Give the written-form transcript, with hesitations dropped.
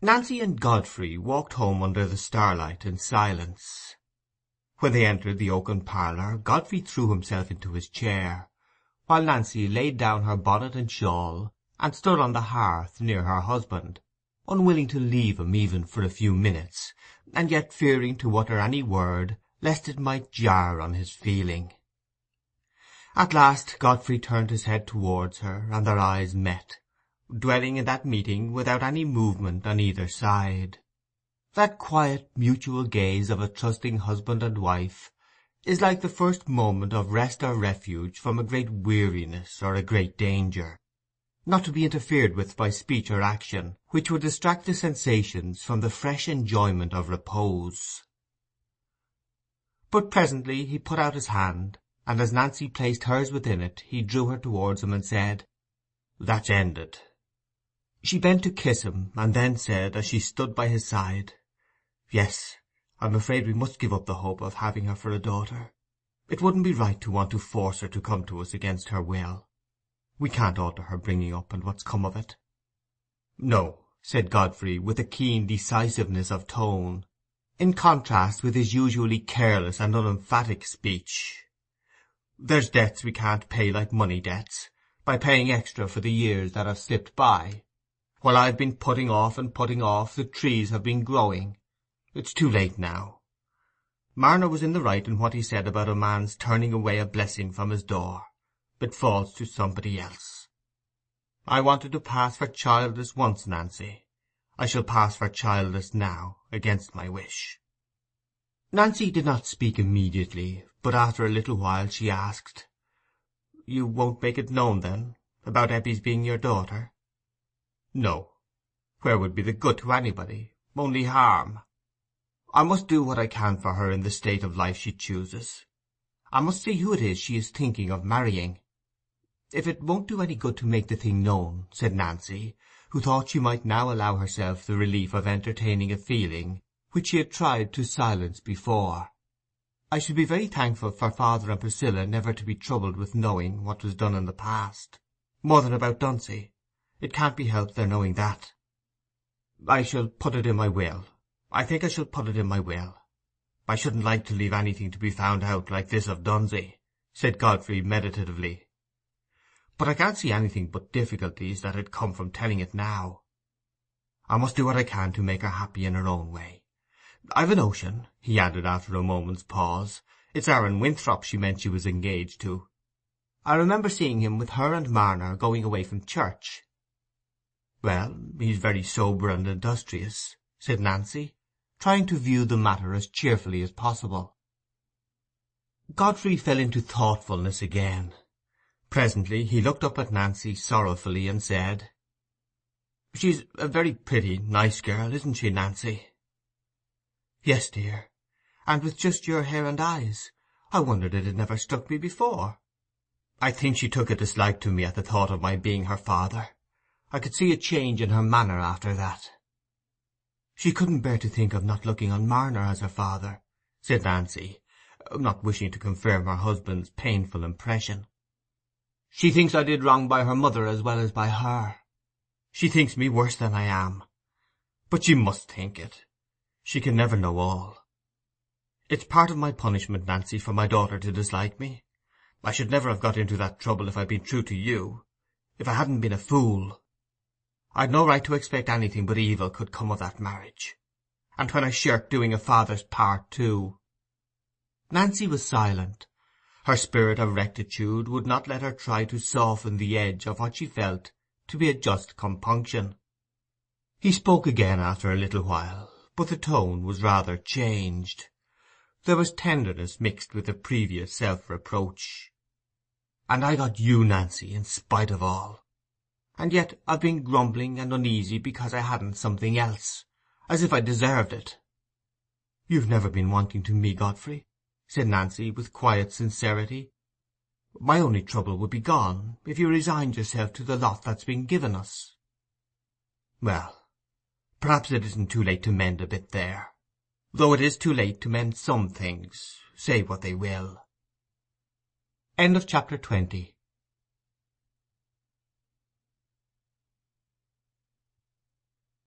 Nancy and Godfrey walked home under the starlight in silence. When they entered the oaken parlour, Godfrey threw himself into his chair, while Nancy laid down her bonnet and shawl, and stood on the hearth near her husband, unwilling to leave him even for a few minutes, and yet fearing to utter any word, lest it might jar on his feeling. At last Godfrey turned his head towards her, and their eyes met, dwelling in that meeting without any movement on either side. That quiet mutual gaze of a trusting husband and wife is like the first moment of rest or refuge from a great weariness or a great danger, not to be interfered with by speech or action, which would distract the sensations from the fresh enjoyment of repose. But presently he put out his hand, and as Nancy placed hers within it, he drew her towards him and said, "That's ended." She bent to kiss him, and then said, as she stood by his side, "Yes, I'm afraid we must give up the hope of having her for a daughter. It wouldn't be right to want to force her to come to us against her will. We can't alter her bringing up and what's come of it." "No," said Godfrey, with a keen decisiveness of tone, in contrast with his usually careless and unemphatic speech. "There's debts we can't pay like money debts, by paying extra for the years that have slipped by. While I've been putting off and putting off, the trees have been growing. It's too late now. Marner was in the right in what he said about a man's turning away a blessing from his door. It falls to somebody else. I wanted to pass for childless once, Nancy. I shall pass for childless now, against my wish." Nancy did not speak immediately, but after a little while she asked, "You won't make it known, then, about Eppie's being your daughter?" "No. Where would be the good to anybody? Only harm. I must do what I can for her in the state of life she chooses. I must see who it is she is thinking of marrying." "If it won't do any good to make the thing known," said Nancy, who thought she might now allow herself the relief of entertaining a feeling which she had tried to silence before, "I should be very thankful for father and Priscilla never to be troubled with knowing what was done in the past, more than about Dunsey. It can't be helped their knowing that." "I shall put it in my will. I think I shall put it in my will. I shouldn't like to leave anything to be found out like this of Dunsey," said Godfrey meditatively. "But I can't see anything but difficulties that had come from telling it now. I must do what I can to make her happy in her own way. I've a notion," he added after a moment's pause, "it's Aaron Winthrop she meant she was engaged to. I remember seeing him with her and Marner going away from church." "Well, he's very sober and industrious," said Nancy, trying to view the matter as cheerfully as possible. Godfrey fell into thoughtfulness again. Presently he looked up at Nancy sorrowfully and said, "She's a very pretty, nice girl, isn't she, Nancy?" "Yes, dear, and with just your hair and eyes. I wondered it had never struck me before." "I think she took a dislike to me at the thought of my being her father. I could see a change in her manner after that." "She couldn't bear to think of not looking on Marner as her father," said Nancy, not wishing to confirm her husband's painful impression. "She thinks I did wrong by her mother as well as by her. She thinks me worse than I am. But she must think it. She can never know all. It's part of my punishment, Nancy, for my daughter to dislike me. I should never have got into that trouble if I'd been true to you, if I hadn't been a fool. I'd no right to expect anything but evil could come of that marriage. And when I shirked doing a father's part too." Nancy was silent. Her spirit of rectitude would not let her try to soften the edge of what she felt to be a just compunction. He spoke again after a little while, but the tone was rather changed. There was tenderness mixed with the previous self-reproach. "And I got you, Nancy, in spite of all. And yet I've been grumbling and uneasy because I hadn't something else, as if I deserved it." "You've never been wanting to me, Godfrey," said Nancy, with quiet sincerity. "My only trouble would be gone if you resigned yourself to the lot that's been given us." "Well, perhaps it isn't too late to mend a bit there, though it is too late to mend some things, say what they will." Chapter 20